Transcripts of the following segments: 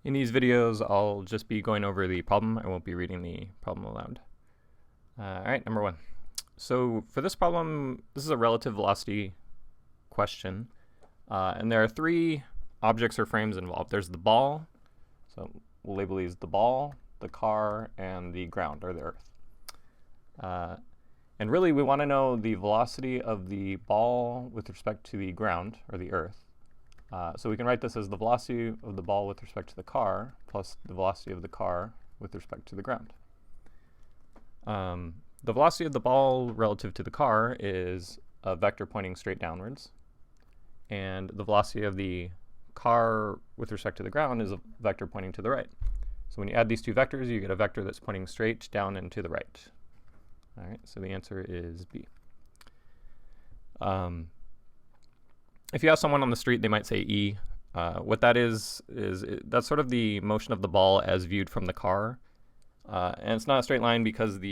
In these videos, I'll just be going over the problem. I won't be reading the problem aloud. All right, number one. So for this problem, this is a relative velocity question. And there are three objects or frames involved. There's the ball, so we'll label these the ball, the car, and the ground, or the earth. And really, we want to know the velocity of the ball with respect to the ground, or the earth. So we can write this as the velocity of the ball with respect to the car plus the velocity of the car with respect to the ground. The velocity of the ball relative to the car is a vector pointing straight downwards. And the velocity of the car with respect to the ground is a vector pointing to the right. So when you add these two vectors, you get a vector that's pointing straight down and to the right. All right, so the answer is B. If you ask someone on the street, they might say E. What that is that's sort of the motion of the ball as viewed from the car. And it's not a straight line because of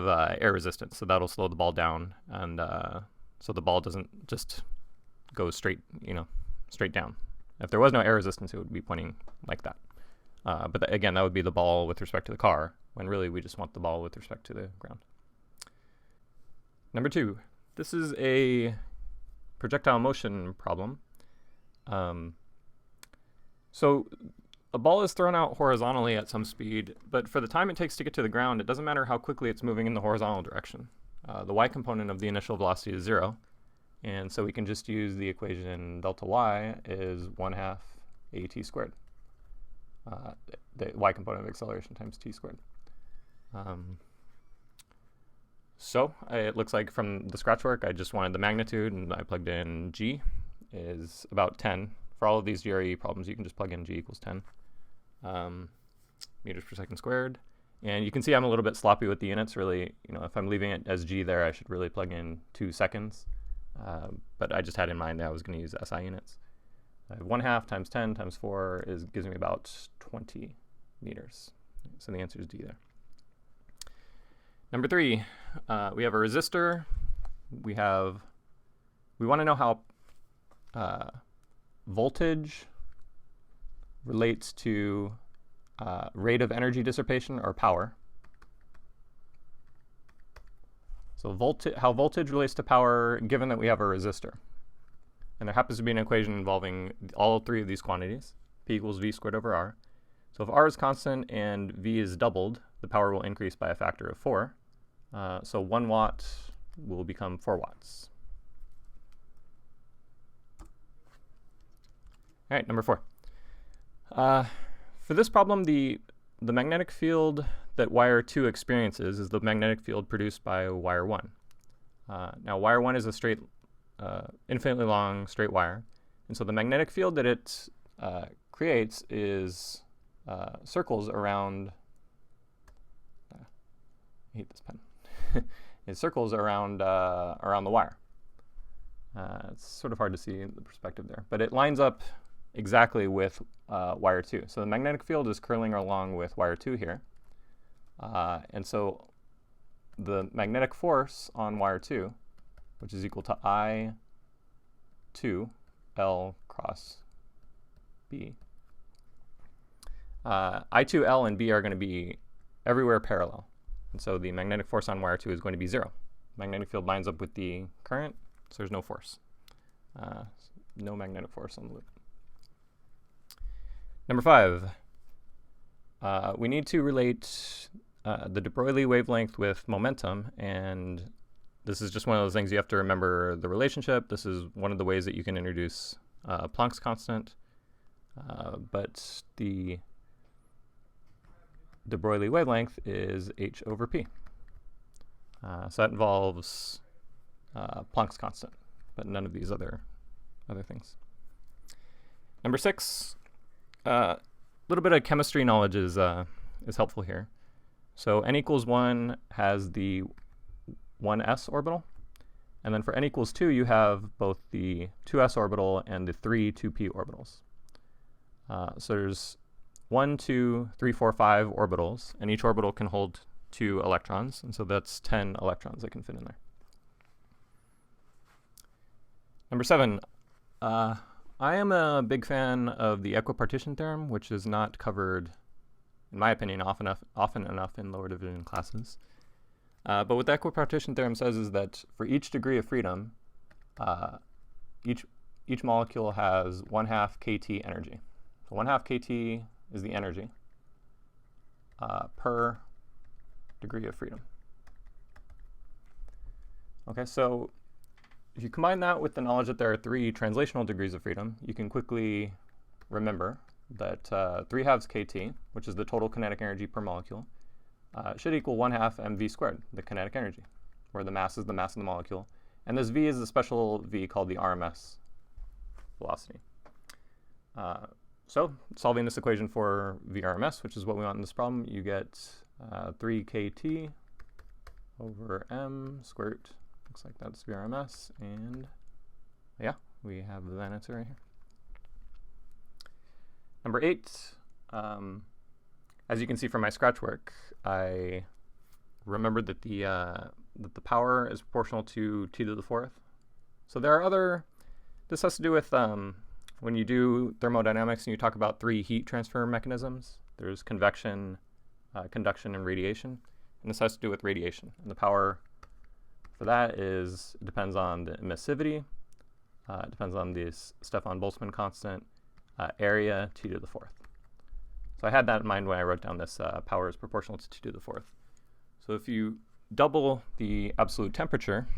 air resistance. So that'll slow the ball down, and so the ball doesn't just go straight down. If there was no air resistance, it would be pointing like that. But again, that would be the ball with respect to the car, when really we just want the ball with respect to the ground. Number two. This is a projectile motion problem. So a ball is thrown out horizontally at some speed, but for the time it takes to get to the ground, it doesn't matter how quickly it's moving in the horizontal direction. The y component of the initial velocity is 0, and so we can just use the equation delta y is 1/2 at squared. The y component of acceleration times t squared. So it looks like from the scratch work, I just wanted the magnitude, and I plugged in g is about 10. For all of these GRE problems, you can just plug in g equals 10 meters per second squared. And you can see I'm a little bit sloppy with the units. Really, if I'm leaving it as g there, I should really plug in 2 seconds. But I just had in mind that I was going to use SI units. 1/2 times 10 times 4 gives me about 20 meters. So the answer is D there. Number three, we have a resistor. We want to know how voltage relates to rate of energy dissipation or power. So how voltage relates to power given that we have a resistor. And there happens to be an equation involving all three of these quantities, P equals V squared over R. So if R is constant and V is doubled, the power will increase by a factor of 4. So 1 watt will become 4 watts. All right, number 4. For this problem, the magnetic field that wire 2 experiences is the magnetic field produced by wire 1. Now, wire 1 is a infinitely long straight wire, and so the magnetic field that it creates is circles around. I hate this pen. It circles around the wire. It's sort of hard to see the perspective there, but it lines up exactly with wire 2. So the magnetic field is curling along with wire 2 here. And so the magnetic force on wire 2, which is equal to I2L cross B. I2, L, and B are going to be everywhere parallel. And so the magnetic force on wire 2 is going to be 0. Magnetic field lines up with the current, so there's no force. No magnetic force on the loop. Number 5. We need to relate the de Broglie wavelength with momentum, and this is just one of those things you have to remember the relationship. This is one of the ways that you can introduce Planck's constant, but the de Broglie wavelength is h over p. So that involves Planck's constant, but none of these other things. Number 6, a little bit of chemistry knowledge is helpful here. So n equals 1 has the 1s orbital, and then for n equals 2, you have both the 2s orbital and the 2p orbitals. So there's 1, 2, 3, 4, 5 orbitals, and each orbital can hold 2 electrons, and so that's 10 electrons that can fit in there. Number 7, I am a big fan of the equipartition theorem, which is not covered, in my opinion, often enough in lower division classes. But what the equipartition theorem says is that for each degree of freedom, each molecule has 1/2 kT energy. So 1/2 kT is the energy per degree of freedom. Okay, so if you combine that with the knowledge that there are 3 translational degrees of freedom, you can quickly remember that 3/2 kT, which is the total kinetic energy per molecule, should equal 1/2 mv squared, the kinetic energy, where the mass is the mass of the molecule. And this v is a special v called the RMS velocity. So solving this equation for VRMS, which is what we want in this problem, you get 3 kT over m squared root. Looks like that's VRMS, and yeah, we have the answer right here. Number 8, as you can see from my scratch work, I remembered that the power is proportional to t to the 4th. So there are other, this has to do with when you do thermodynamics and you talk about 3 heat transfer mechanisms. There's convection, conduction, and radiation. And this has to do with radiation. And the power for that is, it depends on the emissivity, it depends on this Stefan-Boltzmann constant, area, t to the 4th. So I had that in mind when I wrote down this power is proportional to t to the 4th. So if you double the absolute temperature,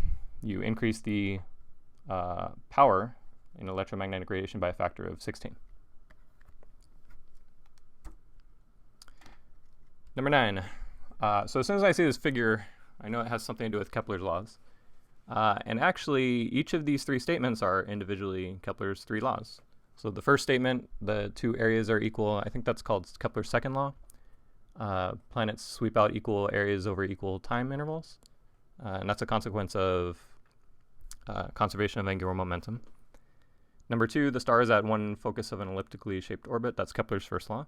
you increase the power in electromagnetic radiation by a factor of 16. Number 9. So as soon as I see this figure, I know it has something to do with Kepler's laws. And actually, each of these 3 statements are individually Kepler's 3 laws. So the first statement, the 2 areas are equal. I think that's called Kepler's second law. Planets sweep out equal areas over equal time intervals. And that's a consequence of conservation of angular momentum. Number 2, the star is at one focus of an elliptically shaped orbit. That's Kepler's first law.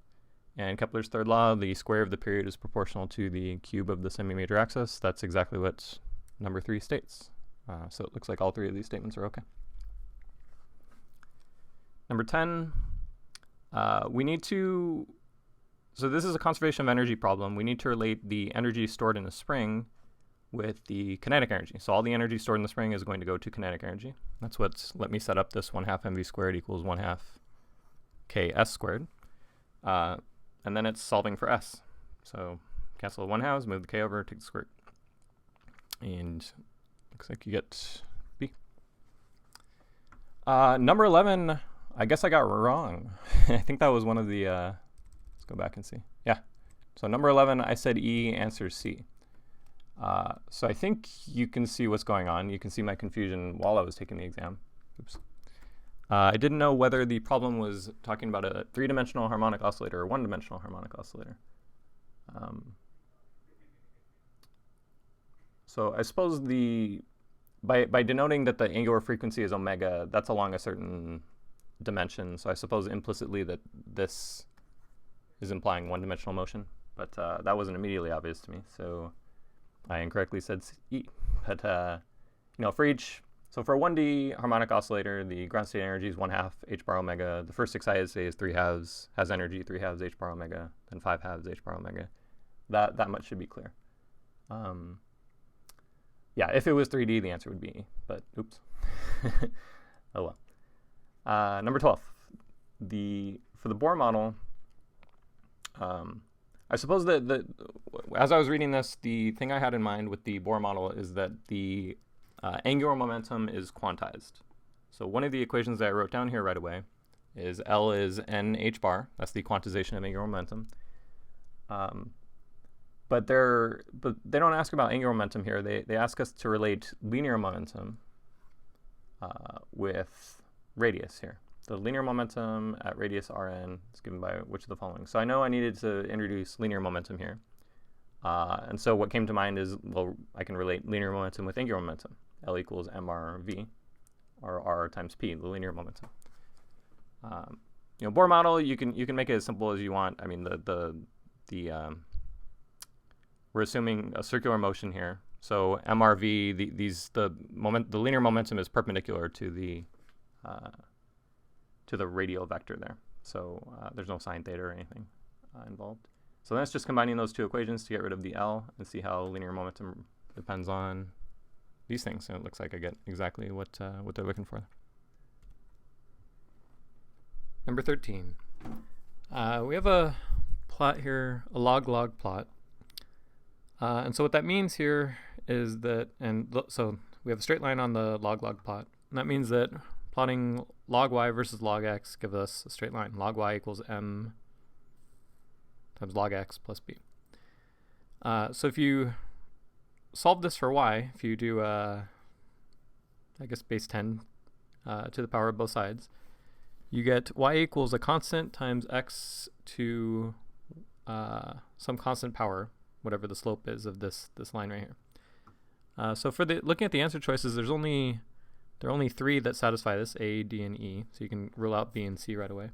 And Kepler's third law, the square of the period is proportional to the cube of the semi-major axis. That's exactly what number 3 states. So it looks like all 3 of these statements are okay. Number 10, we need to, so this is a conservation of energy problem. We need to relate the energy stored in a spring with the kinetic energy. So all the energy stored in the spring is going to go to kinetic energy. That's what's let me set up this 1/2 mv squared equals 1/2 ks squared. And then it's solving for s. So cancel the 1/2s, move the k over, take the square root. And looks like you get b. Number 11, I guess I got wrong. I think that was one of the, let's go back and see. Yeah. So number 11, I said E, answer C. So I think you can see what's going on. You can see my confusion while I was taking the exam. Oops. I didn't know whether the problem was talking about a 3-dimensional harmonic oscillator or 1-dimensional harmonic oscillator. So I suppose by denoting that the angular frequency is omega, that's along a certain dimension. So I suppose implicitly that this is implying 1-dimensional motion, but that wasn't immediately obvious to me. So I incorrectly said E. But you know, for a 1D harmonic oscillator, the ground state energy is 1/2 h bar omega. The first excited state is 3/2, has energy 3/2 h bar omega, then 5/2 h bar omega. That much should be clear. Yeah, if it was 3D, the answer would be E, but oops. Oh well. Number 12, for the Bohr model, I suppose that as I was reading this, the thing I had in mind with the Bohr model is that the angular momentum is quantized. So one of the equations that I wrote down here right away is L is nh bar. That's the quantization of angular momentum. But they don't ask about angular momentum here. They ask us to relate linear momentum with radius here. The linear momentum at radius Rn is given by which of the following. So I know I needed to introduce linear momentum here. And so what came to mind is, well, I can relate linear momentum with angular momentum. L equals mrv, or r times p, the linear momentum. You know, Bohr model, you can make it as simple as you want. I mean, we're assuming a circular motion here. So mrv, the linear momentum is perpendicular to the to the radial vector there. So there's no sine theta or anything involved. So that's just combining those two equations to get rid of the L and see how linear momentum depends on these things. And it looks like I get exactly what they're looking for. Number 13. We have a plot here, a log-log plot. And so what that means here is that, so we have a straight line on the log-log plot. And that means that plotting log y versus log x gives us a straight line. Log y equals m times log x plus b. So if you solve this for y, if you do, I guess, base 10 to the power of both sides, you get y equals a constant times x to some constant power, whatever the slope is of this line right here. So for looking at the answer choices, there are only 3 that satisfy this, A, D, and E. So you can rule out B and C right away.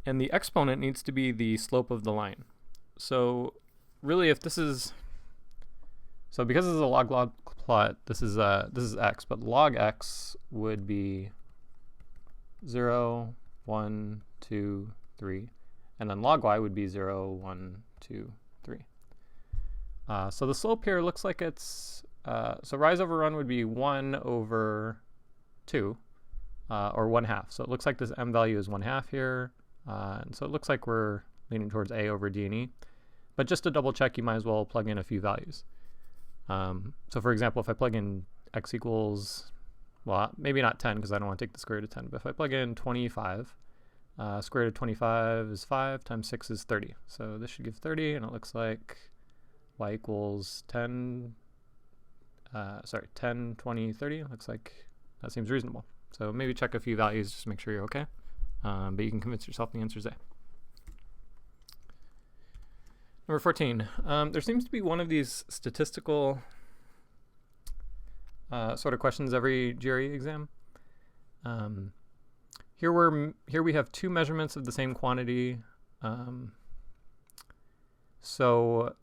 And the exponent needs to be the slope of the line. So really, if this is, so because this is a log-log plot, this is x, but log x would be 0, 1, 2, 3, and then log y would be 0, 1, 2, 3. So the slope here looks like it's, so rise over run would be 1 over 2, or 1/2. So it looks like this m value is 1/2 here. And so it looks like we're leaning towards A over D and E. But just to double check, you might as well plug in a few values. So for example, if I plug in x equals, well, maybe not 10 because I don't want to take the square root of 10, but if I plug in 25, square root of 25 is 5 times 6 is 30. So this should give 30, and it looks like y equals 10, 10, 20, 30. Looks like that seems reasonable. So maybe check a few values just to make sure you're okay. But you can convince yourself the answer is A. Number 14. There seems to be one of these statistical sort of questions every GRE exam. Here we have 2 measurements of the same quantity. So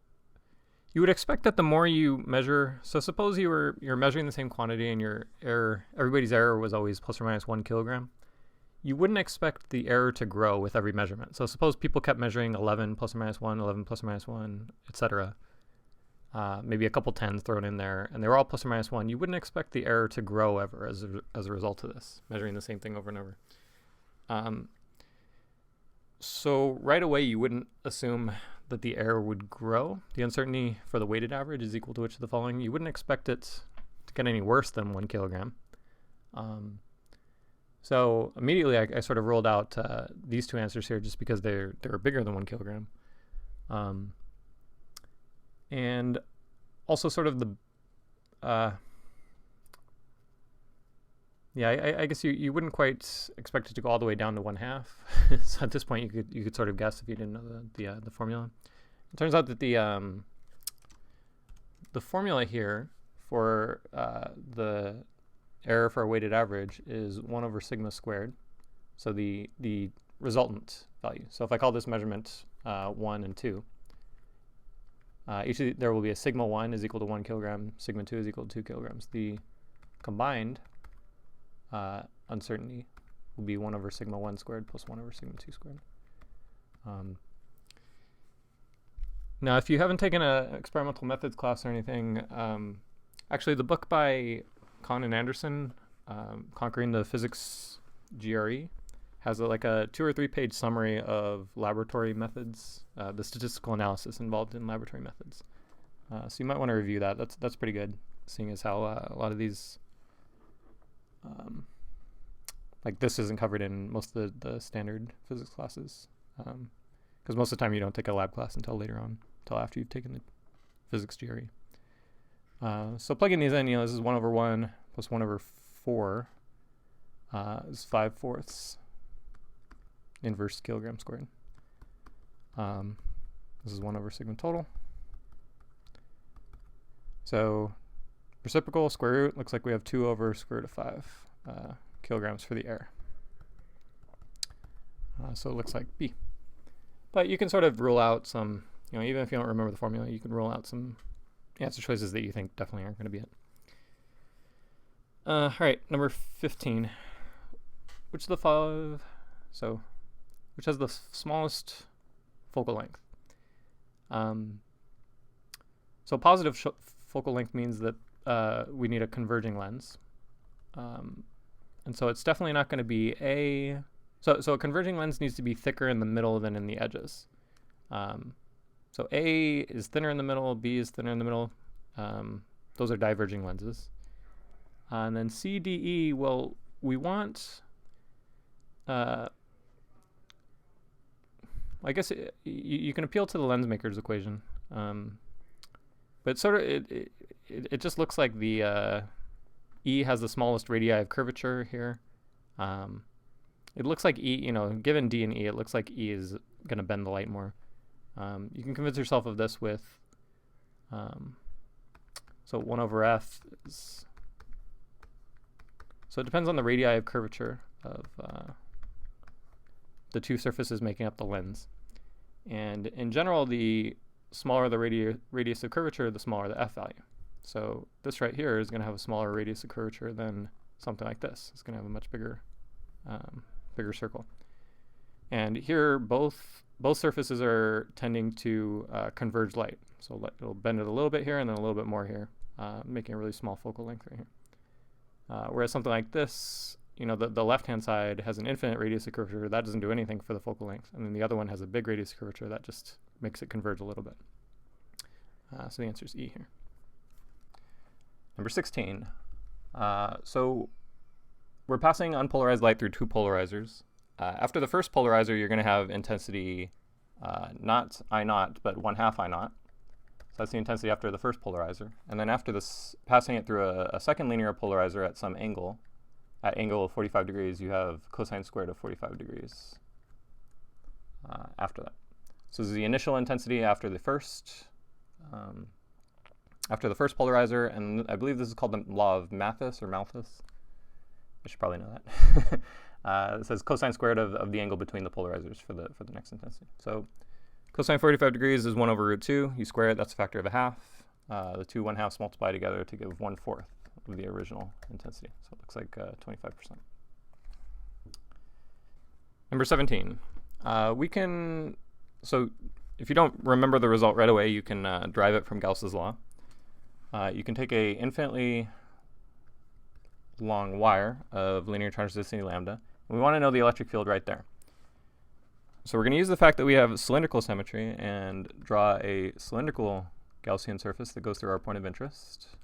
you would expect that the more you measure, so suppose you're measuring the same quantity and your error, everybody's error was always plus or minus 1 kilogram. You wouldn't expect the error to grow with every measurement. So suppose people kept measuring 11 plus or minus 1, 11 plus or minus 1, etc. Maybe a couple tens thrown in there, and they were all plus or minus 1. You wouldn't expect the error to grow ever as a result of this, measuring the same thing over and over. So right away, you wouldn't assume that the error would grow. The uncertainty for the weighted average is equal to which of the following? You wouldn't expect it to get any worse than 1 kilogram. So immediately I sort of ruled out these 2 answers here just because they were bigger than 1 kilogram. And also sort of the, I guess you wouldn't quite expect it to go all the way down to 1/2. So at this point you could sort of guess if you didn't know the formula. It turns out that the formula here for the error for a weighted average is 1 over sigma squared. So the resultant value. So if I call this measurement 1 and 2, there will be a sigma 1 is equal to 1 kilogram, sigma 2 is equal to 2 kilograms. The combined uncertainty will be 1 over sigma 1 squared plus 1 over sigma 2 squared. Now, if you haven't taken an experimental methods class or anything, actually the book by Kahn and Anderson, Conquering the Physics GRE, has like a 2 or 3 page summary of laboratory methods, the statistical analysis involved in laboratory methods. So you might want to review that. That's pretty good, seeing as how a lot of these, like this isn't covered in most of the standard physics classes, because most of the time you don't take a lab class until later on, until after you've taken the physics GRE. So plugging these in, this is 1 over 1 plus 1 over 4 is 5/4 inverse kilogram squared. This is 1 over sigma total. So reciprocal square root looks like we have 2 over square root of 5 kilograms for the error. So it looks like B. But you can sort of rule out some, even if you don't remember the formula, you can rule out some answer choices that you think definitely aren't going to be it. All right, number 15. Which of the five? So, which has the smallest focal length? So positive focal length means that we need a converging lens. And so it's definitely not going to be A. So a converging lens needs to be thicker in the middle than in the edges. So A is thinner in the middle, B is thinner in the middle. Those are diverging lenses. And then C, D, E, well, we want, I guess you can appeal to the lens maker's equation. But sort of it just looks like the E has the smallest radii of curvature here. It looks like E, given D and E, it looks like E is going to bend the light more. You can convince yourself of this with, so 1 over F is, so it depends on the radii of curvature of the two surfaces making up the lens. And in general, the smaller the radius of curvature, the smaller the F value. So this right here is going to have a smaller radius of curvature than something like this. It's going to have a much bigger circle. And here, both surfaces are tending to converge light. So it'll bend it a little bit here and then a little bit more here, making a really small focal length right here. Whereas something like this, the left-hand side has an infinite radius of curvature. That doesn't do anything for the focal length. And then the other one has a big radius of curvature. That just makes it converge a little bit. So the answer is E here. Number 16. So we're passing unpolarized light through two polarizers. After the first polarizer, you're going to have intensity not I0, but 1/2 I0. So that's the intensity after the first polarizer. And then after this, passing it through a second linear polarizer at some angle, at angle of 45 degrees, you have cosine squared of 45 degrees after that. So this is the initial intensity after the first polarizer, and I believe this is called the law of Malthus or Malthus. I should probably know that. It says cosine squared of the angle between the polarizers for the next intensity. So cosine 45 degrees is 1 over root 2. You square it, that's a factor of 1/2. The two 1/2s multiply together to give 1/4 of the original intensity. So it looks like 25%. Number 17. So if you don't remember the result right away, you can derive it from Gauss's law. You can take a infinitely long wire of linear charge density lambda. And we want to know the electric field right there. So we're going to use the fact that we have cylindrical symmetry and draw a cylindrical Gaussian surface that goes through our point of interest.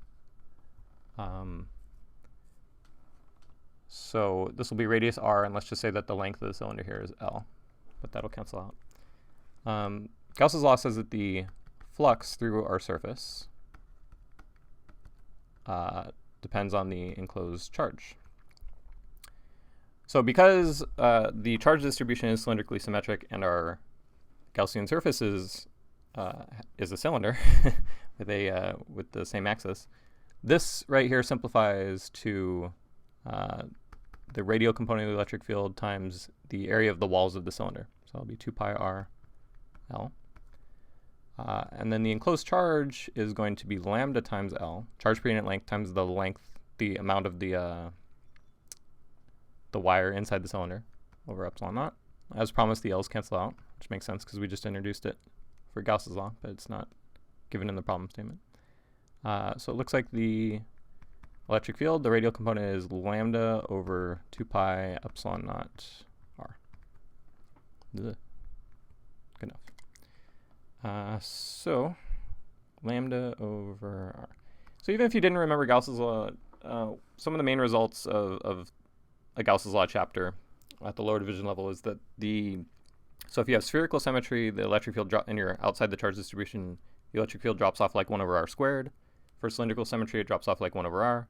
So this will be radius r, and let's just say that the length of the cylinder here is L, but that'll cancel out. Gauss's law says that the flux through our surface depends on the enclosed charge. So because the charge distribution is cylindrically symmetric and our Gaussian surface is a cylinder with the same axis, this right here simplifies to the radial component of the electric field times the area of the walls of the cylinder. So it'll be 2 pi r L. And then the enclosed charge is going to be lambda times L, charge per unit length times the amount of the wire inside the cylinder over epsilon naught. As promised, the L's cancel out, which makes sense because we just introduced it for Gauss's law, but it's not given in the problem statement. So it looks like the electric field, the radial component is lambda over 2 pi epsilon naught r. Ugh. Good enough. So lambda over r. So even if you didn't remember Gauss's law, some of the main results of a Gauss's law chapter at the lower division level is that so if you have spherical symmetry, the electric field and you're outside the charge distribution, the electric field drops off like 1 over r squared. For cylindrical symmetry, it drops off like 1 over r.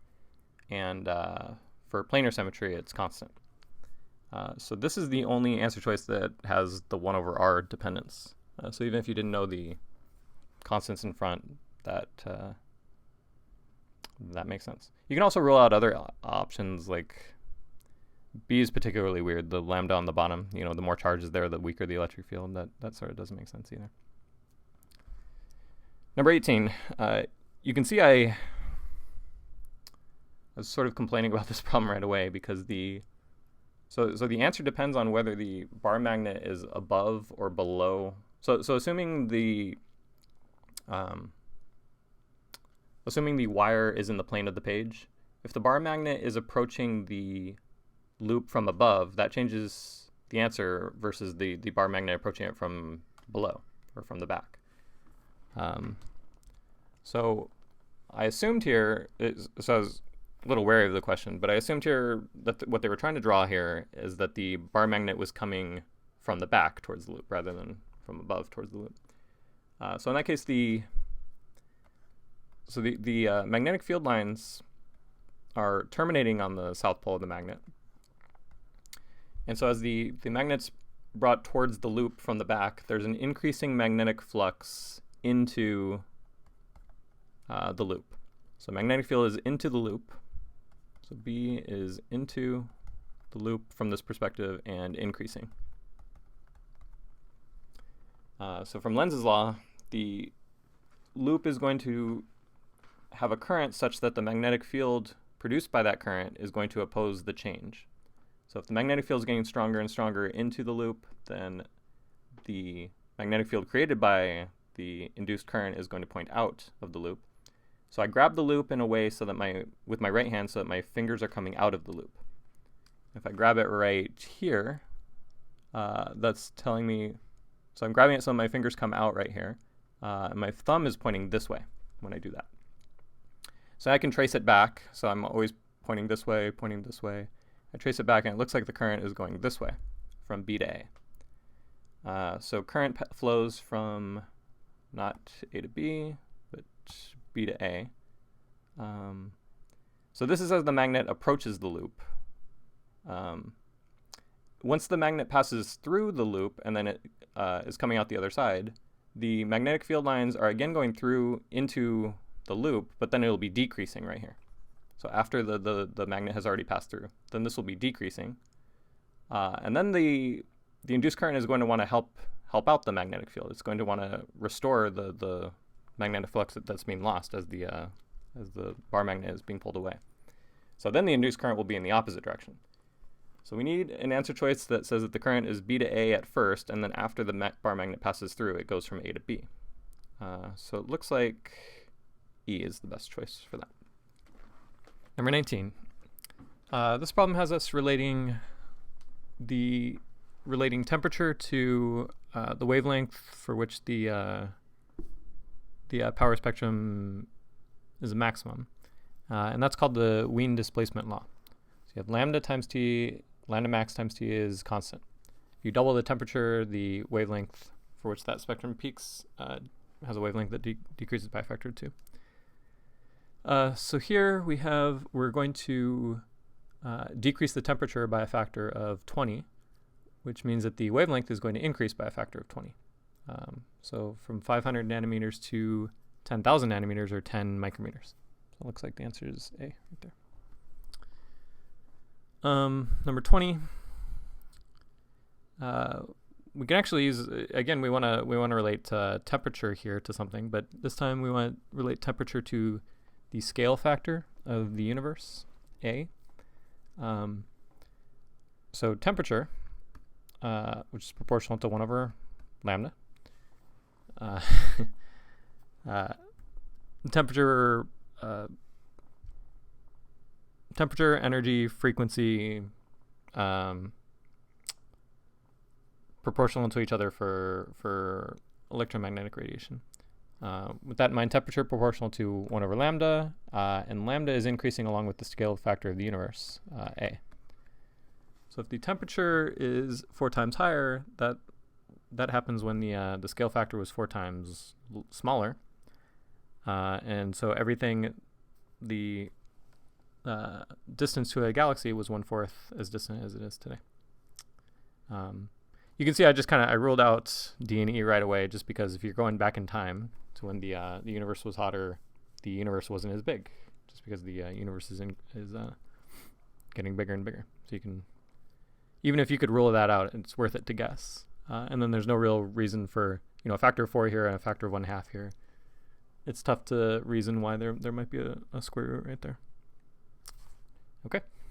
And for planar symmetry, it's constant. So this is the only answer choice that has the 1 over r dependence. So even if you didn't know the constants in front, that makes sense. You can also rule out other options, like B is particularly weird. The lambda on the bottom, the more charge is there, the weaker the electric field. That sort of doesn't make sense either. Number 18. You can see I was sort of complaining about this problem right away because so the answer depends on whether the bar magnet is above or below. So assuming the wire is in the plane of the page, if the bar magnet is approaching the loop from above, that changes the answer versus the bar magnet approaching it from below or from the back. So I assumed here, so I was a little wary of the question, but I assumed here that what they were trying to draw here is that the bar magnet was coming from the back towards the loop rather than from above towards the loop. So in that case, the magnetic field lines are terminating on the south pole of the magnet. And so as the magnet's brought towards the loop from the back, there's an increasing magnetic flux into the loop. So magnetic field is into the loop. So B is into the loop from this perspective and increasing. So from Lenz's law, the loop is going to have a current such that the magnetic field produced by that current is going to oppose the change. So if the magnetic field is getting stronger and stronger into the loop, then the magnetic field created by the induced current is going to point out of the loop. So I grab the loop in a way so that with my right hand so that my fingers are coming out of the loop. If I grab it right here, that's telling me, so I'm grabbing it so my fingers come out right here, and my thumb is pointing this way when I do that. So I can trace it back, so I'm always pointing this way, pointing this way. I trace it back and it looks like the current is going this way, from B to A. So current flows from not A to B, but B to A. So this is as the magnet approaches the loop. Once the magnet passes through the loop and then it is coming out the other side, the magnetic field lines are again going through into the loop, but then it'll be decreasing right here. So after the magnet has already passed through, then this will be decreasing. And then the induced current is going to want to help out the magnetic field. It's going to want to restore the magnetic flux that's being lost as the bar magnet is being pulled away. So then the induced current will be in the opposite direction. So we need an answer choice that says that the current is B to A at first, and then after the bar magnet passes through, it goes from A to B. So it looks like E is the best choice for that. Number 19. This problem has us relating temperature to the wavelength for which the power spectrum is a maximum, and that's called the Wien displacement law. So you have lambda times T, lambda max times T is constant. If you double the temperature, the wavelength for which that spectrum peaks has a wavelength that decreases by a factor of 2. So here we're going to decrease the temperature by a factor of 20, which means that the wavelength is going to increase by a factor of 20. So from 500 nanometers to 10,000 nanometers or 10 micrometers. So it looks like the answer is A right there. Number 20. We can actually use, again, we want to relate temperature here to something, but this time we want to relate temperature to the scale factor of the universe, A. So temperature, which is proportional to 1 over lambda. Temperature, energy, frequency, proportional to each other for electromagnetic radiation. With that in mind, temperature proportional to 1 over lambda, and lambda is increasing along with the scale factor of the universe, A. So if the temperature is 4 times higher, that happens when the scale factor was 4 times smaller, and so everything, the distance to a galaxy was 1/4 as distant as it is today. You can see I ruled out D and E right away, just because if you're going back in time to when the universe was hotter, the universe wasn't as big, just because the universe is getting bigger and bigger. So you can, even if you could rule that out, it's worth it to guess. And then there's no real reason for a factor of 4 here and a factor of 1/2 here. It's tough to reason why there might be a square root right there. Okay.